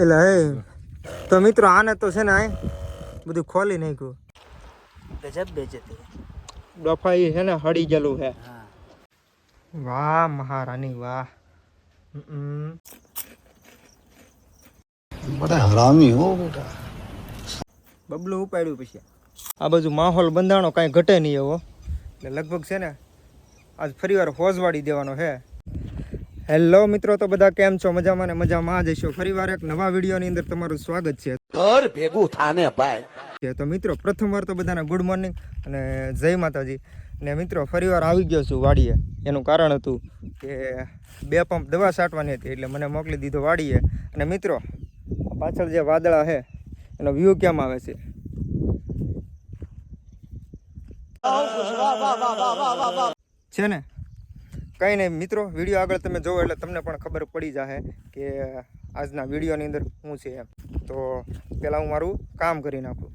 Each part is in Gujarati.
એટલે હે તો મિત્રો આને તો છે ને આ બધું ખોલી નાખ્યું. ગજબ બેજતી ડફાઈ છે ને હળી ગયેલું છે. વાહ મહારાની વાહ. બડા હરામી હો બેટા. બબલું ઉપાડ્યું પછી આ બાજુ માહોલ બંધાણો કાંઈ ઘટે નહીં એવો. એટલે લગભગ છે ને આજ ફરીવાર ફોજવાડી દેવાનો છે. હેલો મિત્રો, તો બધા કેમ છો? મજામાં ને મજામાં જ હશો. ફરીવાર એક નવા વિડીયોની અંદર તમારું સ્વાગત છે. ઘર ભેગું થાને ભાઈ. તો મિત્રો પ્રથમવાર તો બધાને ગુડ મોર્નિંગ અને જય માતાજી. ને મિત્રો ફરીવાર આવી ગયો છું વાડીએ. એનું કારણ હતું કે 2 પંપ દવા છાંટવાની હતી એટલે મને મોકલી દીધો વાડીએ. અને મિત્રો પાછળ જે વાદળા છે એનો વ્યૂ કેમ આવે છે? છે ને કંઈ નહીં મિત્રો, વિડીયો આગળ તમે જોવો એટલે તમને પણ ખબર પડી જશે કે આજના વિડીયોની અંદર શું છે એમ. તો પહેલાં હું મારું કામ કરી નાખું.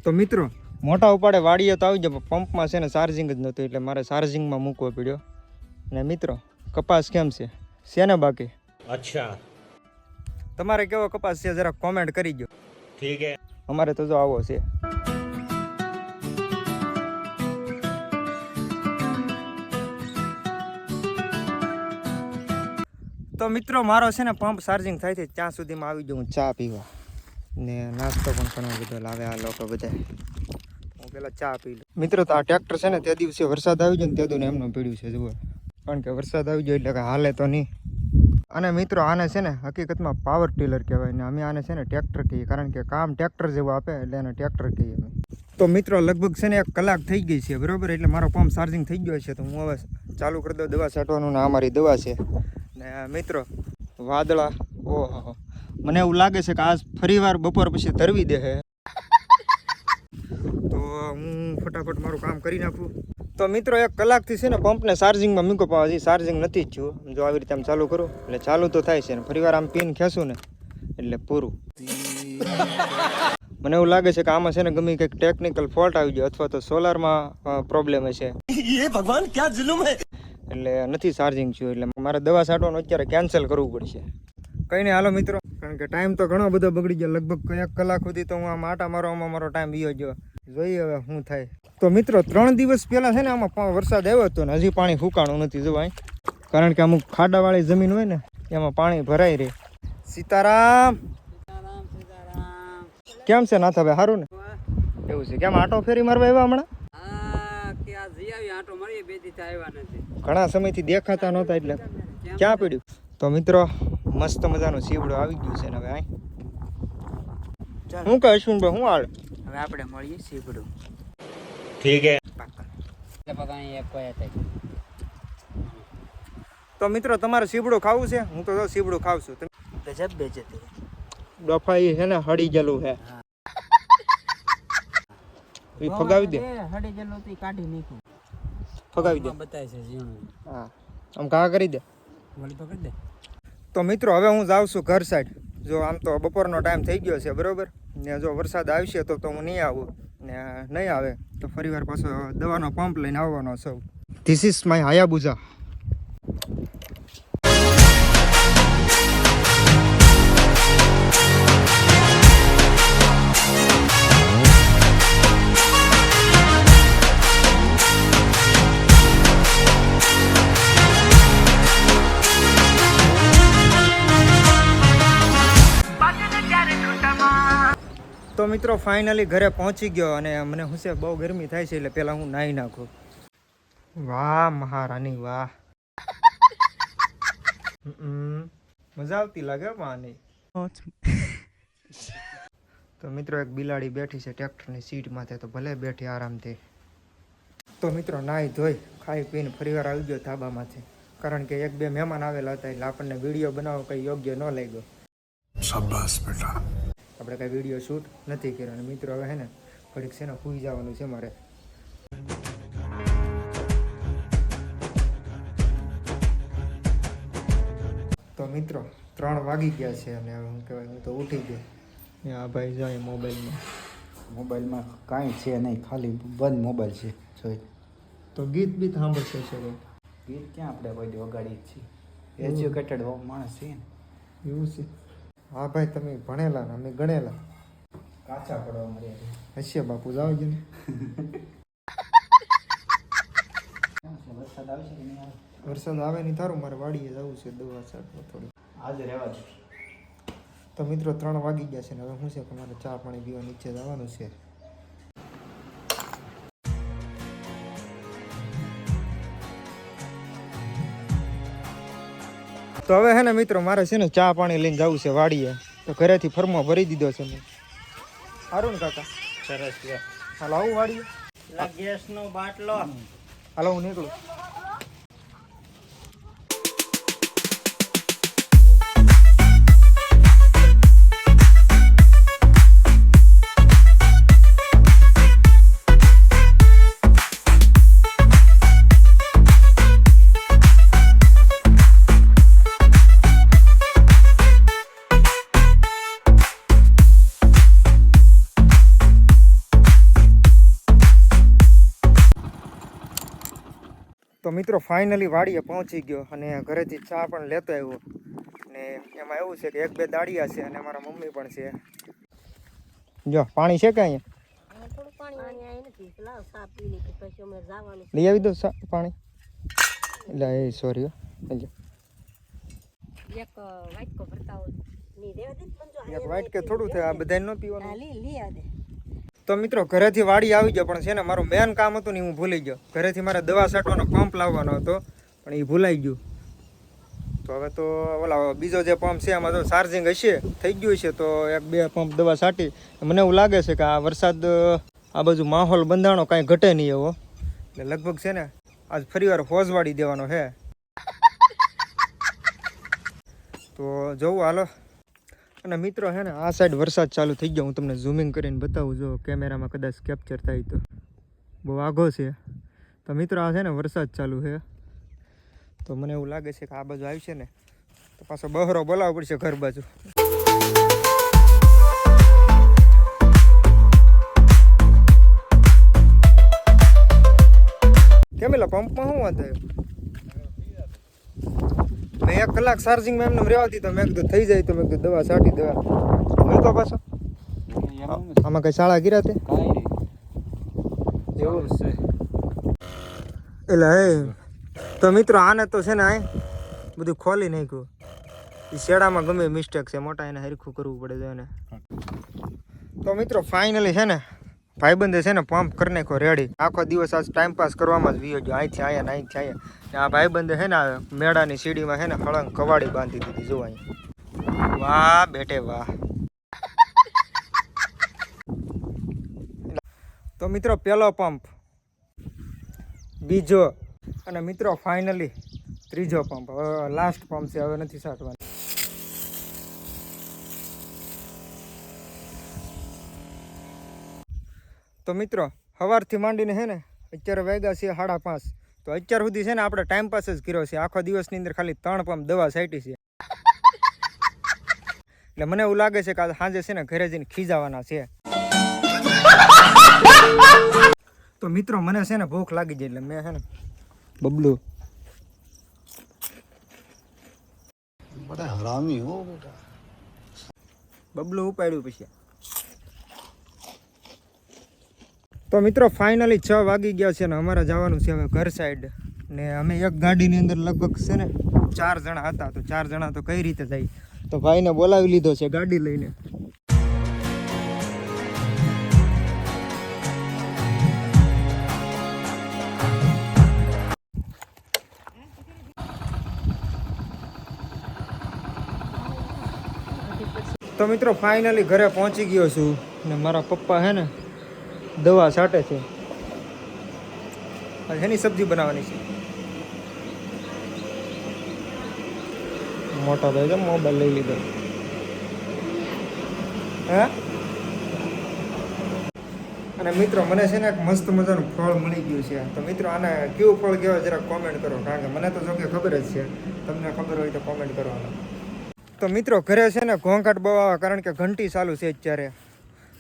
તો મિત્રો મોટા ઉપાડે વાડીએ તો આવી જાય, પંપમાં છે ને ચાર્જિંગ જ નહોતું એટલે મારે ચાર્જિંગમાં મૂકવો પડ્યો. ને મિત્રો કપાસ કેમ છે ને બાકી? અચ્છા, તમારે કેવો કપાસ છે જરા કોમેન્ટ કરી દો. ઠીક હે. અમારે તો જો આવો છે. તો મિત્રો મારો છે ને પંપ ચાર્જિંગ થાય છે ત્યાં સુધીમાં આવી ગયો હું ચા પીવા. ને નાસ્તો પણ ઘણો બધો લાવે આ લોકો બધા. હું પેલા ચા પી લઉં. મિત્રો તો આ ટ્રેક્ટર છે ને તે દિવસે વરસાદ આવી ગયો ને તે દુને એમનું પીડ્યું છે જુઓ. કારણ કે વરસાદ આવી ગયો એટલે કે હાલે તો નહીં. અને મિત્રો આને છે ને હકીકતમાં પાવર ટીલર કહેવાય ને અમે આને છે ને ટ્રેક્ટર કહીએ. કારણ કે કામ ટ્રેક્ટર જેવું આપે એટલે એને ટ્રેક્ટર કહીએ અમે. તો મિત્રો લગભગ છે ને 1 કલાક થઈ ગઈ છે બરાબર. એટલે મારો પંપ ચાર્જિંગ થઈ ગયો છે તો હું હવે ચાલુ કરી દઉં દવા છાંટવાનું. ને આ મારી દવા છે. ને મિત્રો વાદળા, ઓહો, મને એવું લાગે છે કે આજ ફરીવાર બપોર પછી તરવી દે છે. તો હું ફટાફટ મારું કામ કરી નાખું. તો મિત્રો 1 કલાકથી છે ને પંપને ચાર્જિંગમાં મૂકો પણ હજી ચાર્જિંગ નથી જ થયું. જો આવી રીતે આમ ચાલુ કરું એટલે ચાલુ તો થાય છે ને ફરીવાર આમ પિન ખેંચું ને એટલે પૂરું. મને એવું લાગે છે કે આમાં છે ને ગમે કંઈક ટેકનિકલ ફોલ્ટ આવી ગયો અથવા તો સોલારમાં પ્રોબ્લેમ હશે. ભગવાન ક્યાં જુલુમ હે. એટલે નથી ચાર્જિંગ થયું એટલે મારે દવા છાંટવાનું અત્યારે કેન્સલ કરવું પડશે. કંઈ નહીં હાલો મિત્રો, કારણ કે ટાઈમ તો ઘણો બધો બગડી ગયો. લગભગ 1 કલાક સુધી તો હું આમ આટા મારવામાં મારો ટાઈમ બીયો ગયો. જોઈએ હવે શું થાય. તો મિત્રો 3 દિવસ પહેલાં છે ને આમાં વરસાદ આવ્યો હતો ને હજી પાણી ફૂંકાણું નથી જોવાય. કારણ કે અમુક ખાડાવાળી જમીન હોય ને એમાં પાણી ભરાઈ રહે. સીતારામ કેમ છે નાથા ભાઈ? સારું ને? એવું છે. કેમ આટો ફેરી મારવા આવ્યા હમણાં? ઘણા સમયથી દેખાતા નહોતા એટલે ક્યાં પડ્યું? તો મિત્રો મસ્ત મજાનું સીવડું આવી ગયું છે ને હવે આ હું કહે અશ્વિનભાઈ શું હાલ? હવે આપણે મળીએ સીવડું. ઠીક હે. તો મિત્રો તમારે સીવડું ખાવું છે? હું તો સીવડું ખાવ છું. ગજબ બેજતી ડફાઈ છે ને હળી ગયેલું છે. એ ફગાવી દે. હળી ગયેલું તો કાઢી નાખું. ફગાવી દે. બતાય છે જીણું. હા આમ ઘા કરી દે. વળી તો કરી દે. તો મિત્રો હવે હું જાઉં છું ઘર સાઈડ. જો આમ તો બપોરનો ટાઈમ થઈ ગયો છે બરાબર. ને જો વરસાદ આવશે તો હું નહીં આવું. ને નહીં આવે તો ફરીવાર પાછો દવાનો પંપ લઈને આવવાનો છું. This is my Hayabusa. તો મિત્રો ફાઇનલી ઘરે પહોંચી ગયો અને મને શું છે બહુ ગરમી થાય છે એટલે પહેલાં હું નાહી નાખું. વાહ મહારાની વાહ. મજા આવતી લાગે પાણી. તો મિત્રો એક બિલાડી બેઠી છે ટ્રેક્ટરની સીટ માથે. તો ભલે બેઠી આરામથી. તો મિત્રો નાહી ધોઈ ખાઈ પીને ફરીવાર આવી ગયો ધાબામાંથી. કારણ કે 1-2 મહેમાન આવેલા હતા એટલે આપણને વિડીયો બનાવવો કંઈ યોગ્ય ન લાગ્યો. શાબાશ બેટા. આપણે કાંઈ વિડીયો શૂટ નથી કર્યો. અને મિત્રો હવે હે ને ઘડીક છે ને સૂઈ જવાનું છે મારે. તો મિત્રો 3 વાગી ગયા છે અને હવે હું કહેવાય હું તો ઉઠી ગયો ને આ ભાઈ જાય મોબાઈલમાં કાંઈ છે નહીં, ખાલી બંધ મોબાઈલ છે. જોઈ તો ગીત બીત સાંભળશે છે ગીત ક્યાં આપણે કોઈ દી વગાડી જ છીએ, એજ્યુકેટેડ માણસ છીએ ને. એવું છે? હા ભાઈ તમે ભણેલા ને અમે ગણેલા. કાચા પડવા મળે હશે બાપુ જાવ જ ને. વરસાદ આવશે કે નહીં આવે? વરસાદ આવે નહીં થારું, મારે વાડીએ જવું છે દવા છાંટવા થોડી. આજે રહેવા દે. તો મિત્રો 3 વાગી ગયા છે ને હવે શું છે કે મારે ચા પાણી પીવા નીચે જવાનું છે. તો હવે હે ને મિત્રો મારે છે ને ચા પાણી લઈને જવું છે વાડીએ. તો ઘરેથી ફરમો ભરી દીધો છે મેં. સારું ને કાકા? સરસ છે. હાલ આવું વાડીએ. ગેસ નો બાટલો. હાલો હું નીકળું. તો મિત્રો ફાઇનલી વાડીએ પહોંચી ગયો અને ઘરેથી ચા પણ લેતો આવ્યો ને એમાં એવું છે કે 1-2 દાળિયા છે અને મારા મમ્મી પણ છે. જો પાણી છે કે અહીંયા લઈ આવી દો પાણી. એટલે એ સોરી એક વાઇટ કે થોડું થાય, આ બધા ન પીવાનું. તો મિત્રો ઘરેથી વાડી આવી ગયો પણ છે ને મારું મેન કામ હતું ને હું ભૂલી ગયો. ઘરેથી મારે દવા છાંટવાનો પંપ લાવવાનો હતો પણ એ ભૂલાઈ ગયું. તો હવે તો ઓલા બીજો જે પંપ છે એમાં તો ચાર્જિંગ હશે થઈ ગયું છે તો 1-2 પંપ દવા છાંટી. મને એવું લાગે છે કે આ વરસાદ આ બાજુ માહોલ બંધાણો કાંઈ ઘટે નહીં એવો, એટલે લગભગ છે ને આજ ફરીવાર હોજવાડી દેવાનો છે. તો જોવું હાલો. અને મિત્રો હે ને આ સાઈડ વરસાદ ચાલુ થઈ ગયો. હું તમને ઝૂમિંગ કરીને બતાવું, જો કેમેરામાં કદાચ કેપ્ચર થાય તો. બહુ આઘો છે. તો મિત્રો આ છે ને વરસાદ ચાલુ છે તો મને એવું લાગે છે કે આ બાજુ આવશે ને તો પાછો બહરો બોલાવવો પડશે ઘર બાજુ. કેમેલા પંપમાં શું વાંધો આવ્યો? મેં 1 કલાક ચાર્જિંગમાં એમને રહેવા દીધો. મેં કીધું થઈ જાય તો મેં કીધું દવા છાંટી દેવા મૂકો પાછો. આમાં કઈ શાળા ગીરા તે એવું છે એટલે તો મિત્રો આને તો છે ને આ બધું ખોલી નાખ્યું. એ શેડામાં ગમે મિસ્ટેક છે, મોટા એને હરખું કરવું પડે છે એને. તો મિત્રો ફાઇનલી છે ને ભાઈબંધે છે ને પંપ કરી નાખ્યો રેડી. આખો દિવસ આજ ટાઈમ પાસ કરવામાં જ વીયો ગયો. અહીંથી આયા ને અહીંથી આયા. આ ભાઈબંધે છે ને મેળાની સીડીમાં છે ને હળંગ કવાડી બાંધી દીધી. જો અહીં વાહ બેટે વાહ. તો મિત્રો પહેલો પંપ, બીજો અને મિત્રો ફાઇનલી ત્રીજો પંપ. હવે લાસ્ટ પંપ છે, હવે નથી છાંટવાનો. તો મિત્રો સવારથી માંડીને છે ને અત્યારે વાગ્યા છે 5:30. તો અત્યાર સુધી છે ને આપણે ટાઈમ પાસ જ કર્યો છે. આખો દિવસની અંદર ખાલી 3 પંપ દવા છાંટી છે. એટલે મને એવું લાગે છે કે સાંજે છે ને ઘરે જઈને ખીજાવાના છે. તો મિત્રો મને છે ને ભૂખ લાગી જાય એટલે મેં છે ને બબલું बड़ा हरामी हो बेटा. બબલું ઉપાડ્યું પછી. તો મિત્રો ફાઇનલી 6 વાગી ગયા છે ને અમારે જવાનું છે હવે ઘર સાઈડ. ને અમે એક ગાડીની અંદર લગભગ છે ને 4 જણા હતા. તો 4 જણા તો કઈ રીતે જાય? તો ભાઈને બોલાવી લીધો છે ગાડી લઈને. તો મિત્રો ફાઇનલી ઘરે પહોંચી ગયો છું ને મારા પપ્પા હે ને દવા છાંટે છે. એની સબ્જી બનાવવાની છે. મોટા ભાઈ મોબાઈલ લઈ લીધો હે. અને મિત્રો મને છે ને એક મસ્ત મજાનું ફળ મળી ગયું છે. તો મિત્રો આને કેવું ફળ કહેવાય જરા કોમેન્ટ કરો, કારણ કે મને તો જો કે ખબર જ છે. તમને ખબર હોય તો કોમેન્ટ કરવાનું. તો મિત્રો ઘરે છે ને ઘોંઘાટ બહુ આવે કારણ કે ઘંટી ચાલુ છે અત્યારે.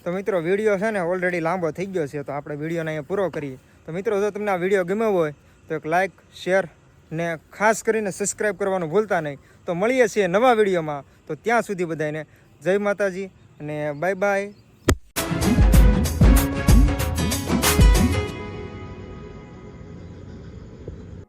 તો મિત્રો વિડીયો છે ને ઓલરેડી લાંબો થઈ ગયો છે, તો આપણે વિડીયોને અહીંયા પૂરો કરીએ. તો મિત્રો જો તમને આ વિડીયો ગમ્યો હોય તો એક લાઇક શેર ને ખાસ કરીને સબસ્ક્રાઈબ કરવાનું ભૂલતા નહીં. તો મળીએ છીએ નવા વિડીયોમાં. તો ત્યાં સુધી બધાને જય માતાજી અને બાય બાય.